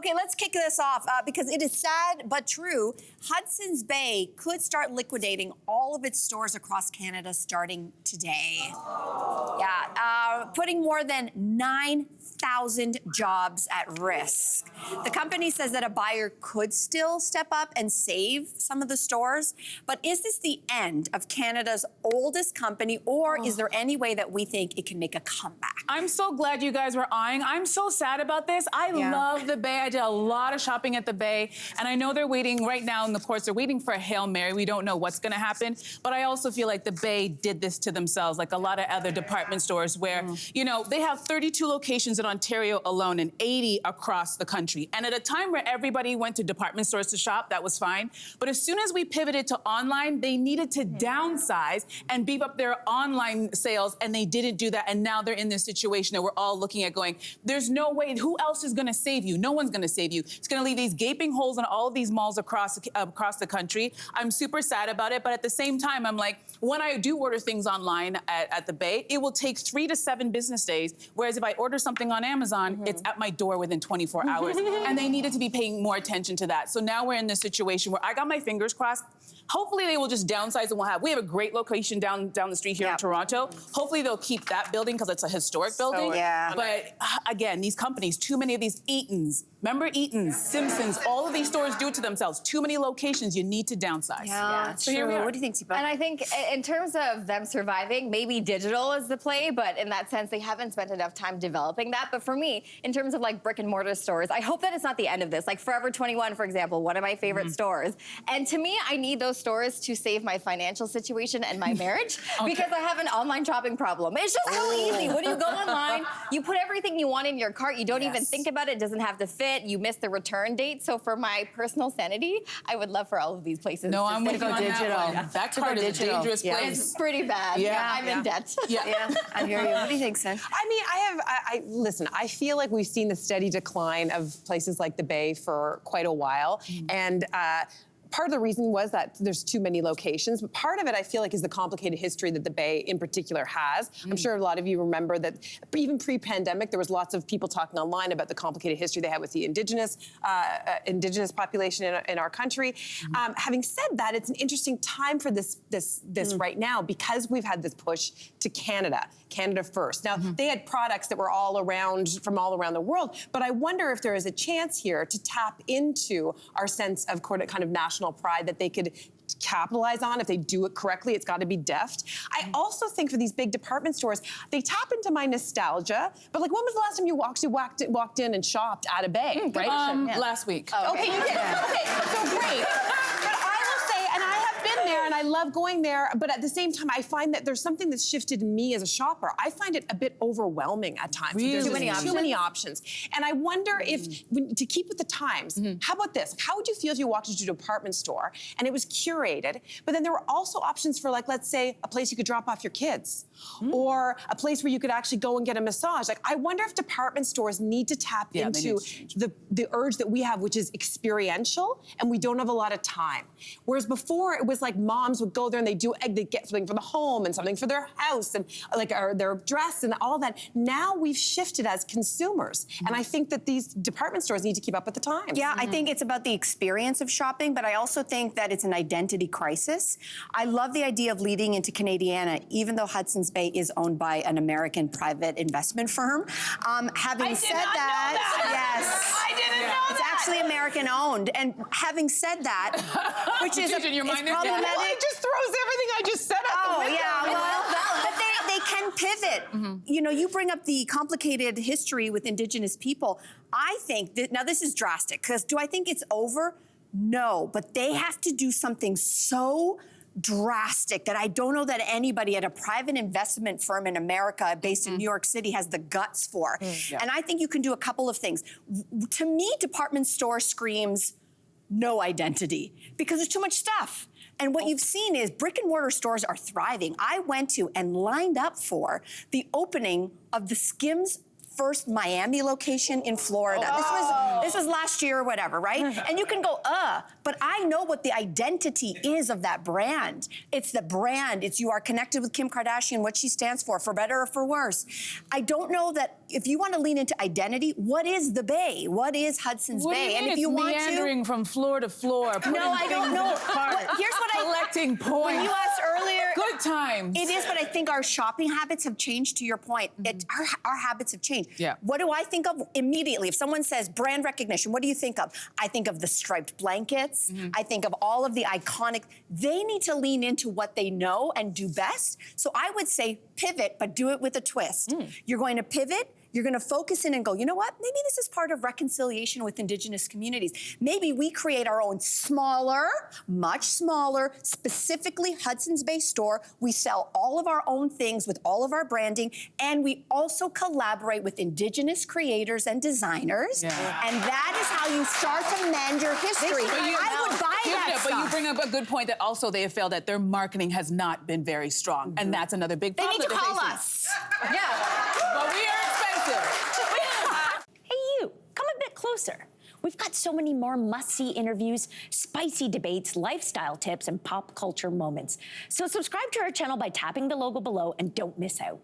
Okay, let's kick this off because it is sad but true. Hudson's Bay could start liquidating all of its stores across Canada starting today. Yeah, putting more than 9,000 jobs at risk. The company says that a buyer could still step up and save some of the stores, but is this the end of Canada's oldest company, or is there any way that we think it can make a comeback? I'm so glad you guys were eyeing. I'm so sad about this. I love the Bay. I did a lot of shopping at the Bay, and I know they're waiting right now in the courts. They're waiting for a Hail Mary. We don't know what's gonna happen, but I also feel like the Bay did this to themselves, like a lot of other department stores where, you know, they have 32 locations in Ontario alone and 80 across the country. And at a time where everybody went to department stores to shop, that was fine. But as soon as we pivoted to online, they needed to downsize and beef up their online sales, and they didn't do that. And now they're in this situation that we're all looking at going, there's no way, who else is gonna save you? No one's gonna save you. It's gonna leave these gaping holes in all of these malls across the country. I'm super sad about it, but at the same time, I'm like, when I do order things online at the Bay, it will take 3 to 7 business days, whereas if I order something on Amazon, it's at my door within 24 hours, and they needed to be paying more attention to that. So now we're in this situation where I got my fingers crossed. Hopefully they will just downsize and we have a great location down the street here in Toronto. Hopefully they'll keep that building because it's a historic building. But again, these companies, too many of these Eatons, remember Eatons, Simpsons, all of these stores do it to themselves. Too many locations, you need to downsize. So here we are. What do you think, Sipa? And I think in terms of them surviving, maybe digital is the play, but in that sense, they haven't spent enough time developing that. But for me, in terms of like brick and mortar stores, I hope that it's not the end of this. Like Forever 21, for example, one of my favorite stores. And to me, I need those stores to save my financial situation and my marriage because I have an online shopping problem. It's just so easy. When you go online, you put everything you want in your cart. You don't even think about it. It doesn't have to fit. You miss the return date. So for my personal sanity, I would love for all of these places to I'm with you on digital. that one. That card is a dangerous place. It's pretty bad. I'm in debt. I hear you. What do you think, Cyn? I mean, listen, I feel like we've seen the steady decline of places like the Bay for quite a while. And part of the reason was that there's too many locations, but part of it I feel like is the complicated history that the Bay in particular has. I'm sure a lot of you remember that even pre-pandemic, there was lots of people talking online about the complicated history they had with the Indigenous population in our country. Having said that, it's an interesting time for this right now because we've had this push to Canada first. Now, they had products that were from all around the world, but I wonder if there is a chance here to tap into our sense of kind of national pride that they could capitalize on if they do it correctly. It's got to be deft. I also think for these big department stores, they tap into my nostalgia. But like, when was the last time you walked in and shopped at a Bay? Right? Last week. Okay, you did. Okay, so great. But I will say, and I have been there, and I love going there. But at the same time, I find that there's something that's shifted in me as a shopper. I find it a bit overwhelming at times. Really? There's too many options. And I wonder if, to keep with the times, how about this? How would you feel if you walked into a department store and it was curated, but then there were also options for, like, let's say, a place you could drop off your kids, or a place where you could actually go and get a massage. Like, I wonder if department stores need to tap into the urge that we have, which is experiential, and we don't have a lot of time. Whereas before, it was like moms would go there and they'd get something for the home and something for their house and their dress and all that. Now we've shifted as consumers, and I think that these department stores need to keep up with the times. Yeah, I think it's about the experience of shopping, but I also think that it's an identity crisis. I love the idea of leading into Canadiana, even though Hudson's Bay is owned by an American private investment firm. Having said that, yes, I didn't know it's actually American owned. And having said that, which is problematic. Well, it just throws everything I just said out the window. But they can pivot. You know, you bring up the complicated history with Indigenous people. I think that, now this is drastic, because do I think it's over? No, but they have to do something so drastic that I don't know that anybody at a private investment firm in America based in New York City has the guts for. And I think you can do a couple of things. To me, department store screams no identity because there's too much stuff. And what you've seen is brick and mortar stores are thriving. I went to and lined up for the opening of the Skims first Miami location in Florida. This was last year or whatever, right? And you can go, but I know what the identity is of that brand. It's the brand. It's you are connected with Kim Kardashian, what she stands for better or for worse. I don't know that if you want to lean into identity, what is the Bay? What is Hudson's Bay? And if you want meandering from floor to floor. No, I don't know. Here's what collecting points. When you asked earlier, good times. It is, but I think our shopping habits have changed. To your point, our habits have changed. Yeah. What do I think of immediately? If someone says brand recognition, what do you think of? I think of the striped blankets. I think of all of the iconic. They need to lean into what they know and do best. So I would say pivot, but do it with a twist. You're going to pivot. You're going to focus in and go, you know what? Maybe this is part of reconciliation with Indigenous communities. Maybe we create our own smaller, much smaller, specifically Hudson's Bay store. We sell all of our own things with all of our branding, and we also collaborate with Indigenous creators and designers. And that is how you start to mend your history. I would buy that stuff. But you bring up a good point that also they have failed at. Their marketing has not been very strong, and that's another big problem. They need to call us. But we are expensive. Hey, you, come a bit closer. We've got so many more must-see interviews, spicy debates, lifestyle tips, and pop culture moments. So subscribe to our channel by tapping the logo below and don't miss out.